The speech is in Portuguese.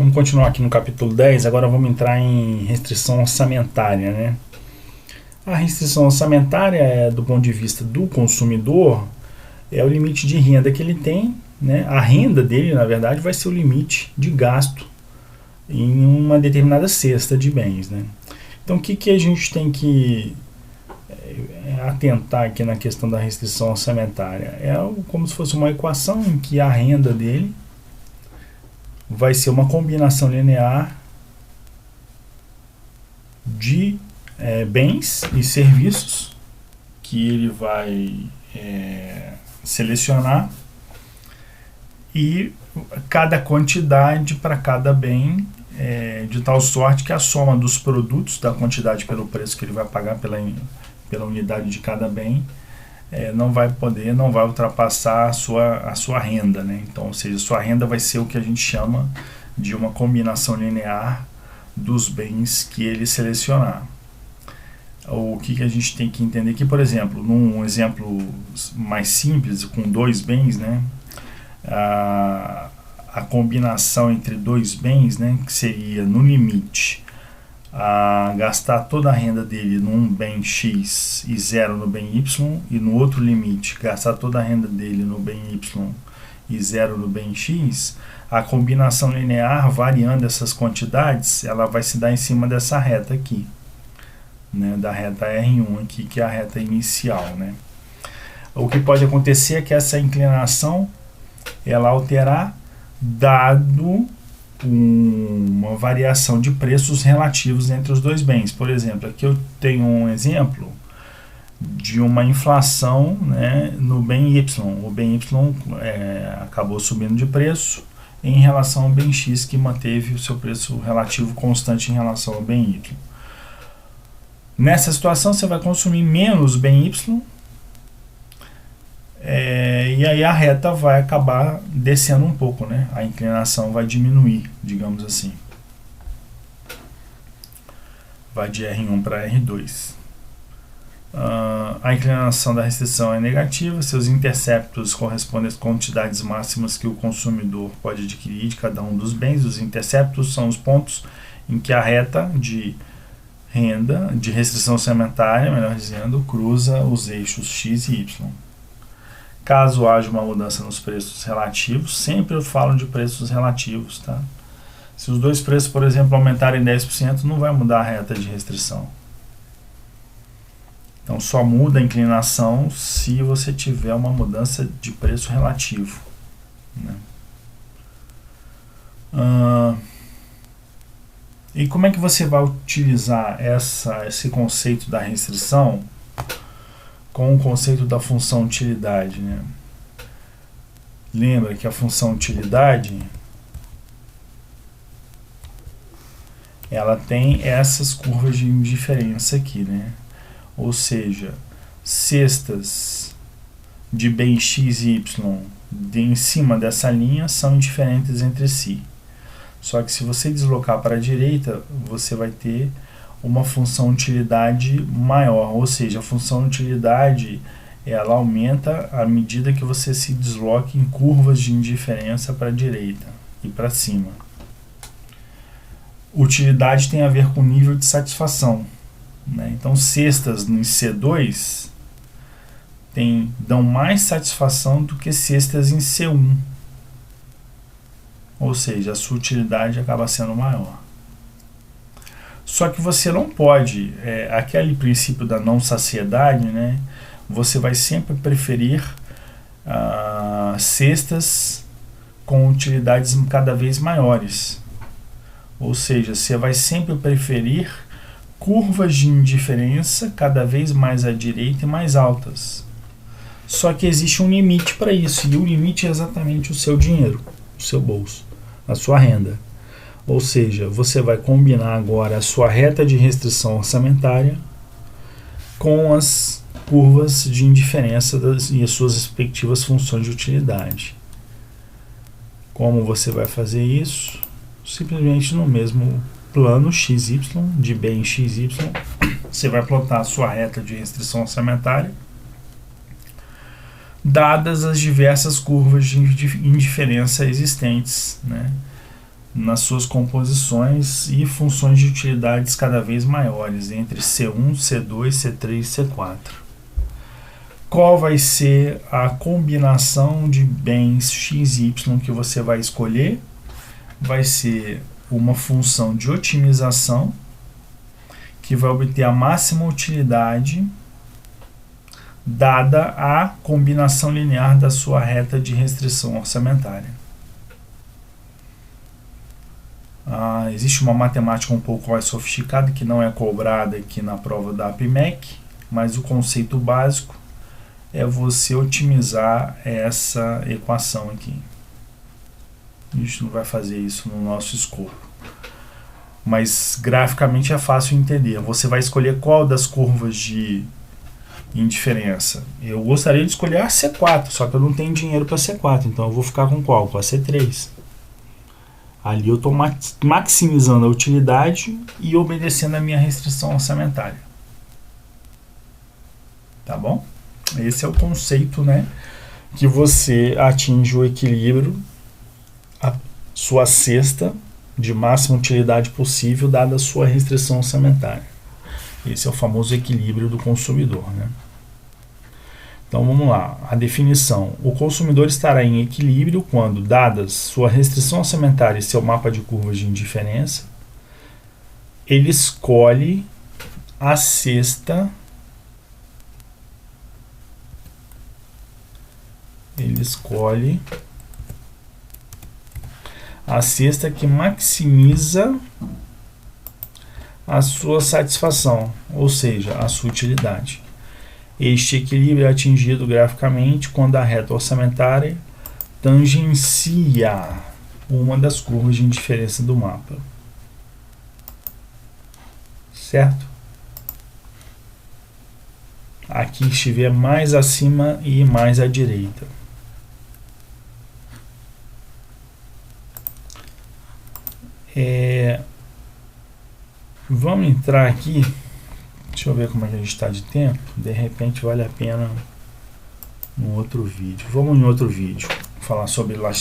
Vamos continuar aqui no capítulo 10, agora vamos entrar em restrição orçamentária, né? A restrição orçamentária, do ponto de vista do consumidor, é o limite de renda que ele tem, né? A renda dele, na verdade, vai ser o limite de gasto em uma determinada cesta de bens, né? Então, o que a gente tem que atentar aqui na questão da restrição orçamentária? É como se fosse uma equação em que a renda dele vai ser uma combinação linear de bens e serviços que ele vai selecionar, e cada quantidade para cada bem, de tal sorte que a soma dos produtos da quantidade pelo preço que ele vai pagar pela unidade de cada bem não vai ultrapassar a sua renda, né? Então, ou seja, a sua renda vai ser o que a gente chama de uma combinação linear dos bens que ele selecionar. O que a gente tem que entender aqui, por exemplo, num exemplo mais simples, com dois bens, né? A combinação entre dois bens, né, que seria, no limite, gastar toda a renda dele num bem X e zero no bem Y, e no outro limite, gastar toda a renda dele no bem Y e zero no bem X, a combinação linear, variando essas quantidades, ela vai se dar em cima dessa reta aqui, né, da reta R1 aqui, que é a reta inicial, né? O que pode acontecer é que essa inclinação ela alterar dado uma variação de preços relativos entre os dois bens. Por exemplo, aqui eu tenho um exemplo de uma inflação, né, no bem Y. O bem Y acabou subindo de preço em relação ao bem X, que manteve o seu preço relativo constante em relação ao bem Y. Nessa situação, você vai consumir menos bem Y, e aí a reta vai acabar descendo um pouco, né? A inclinação vai diminuir, digamos assim. Vai de R1 para R2. A inclinação da restrição é negativa, seus interceptos correspondem às quantidades máximas que o consumidor pode adquirir de cada um dos bens. Os interceptos são os pontos em que a reta de renda, de restrição orçamentária, melhor dizendo, cruza os eixos X e Y. Caso haja uma mudança nos preços relativos, sempre eu falo de preços relativos, tá? Se os dois preços, por exemplo, aumentarem 10%, não vai mudar a reta de restrição. Então, só muda a inclinação se você tiver uma mudança de preço relativo, né? E como é que você vai utilizar esse conceito da restrição com o conceito da função utilidade, né? Lembra que a função utilidade ela tem essas curvas de indiferença aqui, né? Ou seja, cestas de bem X e Y em cima dessa linha são indiferentes entre si. Só que se você deslocar para a direita, você vai ter uma função utilidade maior, ou seja, a função utilidade ela aumenta à medida que você se desloca em curvas de indiferença para a direita e para cima. Utilidade tem a ver com nível de satisfação, né? Então, cestas em C2 dão mais satisfação do que cestas em C1, ou seja, a sua utilidade acaba sendo maior. Só que você não pode, aquele princípio da não saciedade, né? Você vai sempre preferir cestas com utilidades cada vez maiores. Ou seja, você vai sempre preferir curvas de indiferença cada vez mais à direita e mais altas. Só que existe um limite para isso, e o limite é exatamente o seu dinheiro, o seu bolso, a sua renda. Ou seja, você vai combinar agora a sua reta de restrição orçamentária com as curvas de indiferença e as suas respectivas funções de utilidade. Como você vai fazer isso? Simplesmente no mesmo plano XY, de bem XY, você vai plotar a sua reta de restrição orçamentária, dadas as diversas curvas de indiferença existentes, né? nas suas composições e funções de utilidades cada vez maiores, entre C1, C2, C3 e C4. Qual vai ser a combinação de bens x e y que você vai escolher? Vai ser uma função de otimização que vai obter a máxima utilidade dada a combinação linear da sua reta de restrição orçamentária. Existe uma matemática um pouco mais sofisticada que não é cobrada aqui na prova da APMEC, mas o conceito básico é você otimizar essa equação aqui. A gente não vai fazer isso no nosso escopo, mas graficamente é fácil entender. Você vai escolher qual das curvas de indiferença. Eu gostaria de escolher a C4, só que eu não tenho dinheiro para C4, então eu vou ficar com qual? Com a C3. Ali eu estou maximizando a utilidade e obedecendo a minha restrição orçamentária. Tá bom? Esse é o conceito, né? Que você atinge o equilíbrio, a sua cesta de máxima utilidade possível, dada a sua restrição orçamentária. Esse é o famoso equilíbrio do consumidor, né? Então vamos lá, a definição. O consumidor estará em equilíbrio quando, dadas sua restrição orçamentária e seu mapa de curvas de indiferença, ele escolhe a cesta que maximiza a sua satisfação, ou seja, a sua utilidade. Este equilíbrio é atingido graficamente quando a reta orçamentária tangencia uma das curvas de indiferença do mapa. Certo? Aqui estiver mais acima e mais à direita. Vamos entrar aqui. Deixa eu ver como é que a gente está de tempo. De repente vale a pena um outro vídeo. Vamos em outro vídeo falar sobre elasticidade.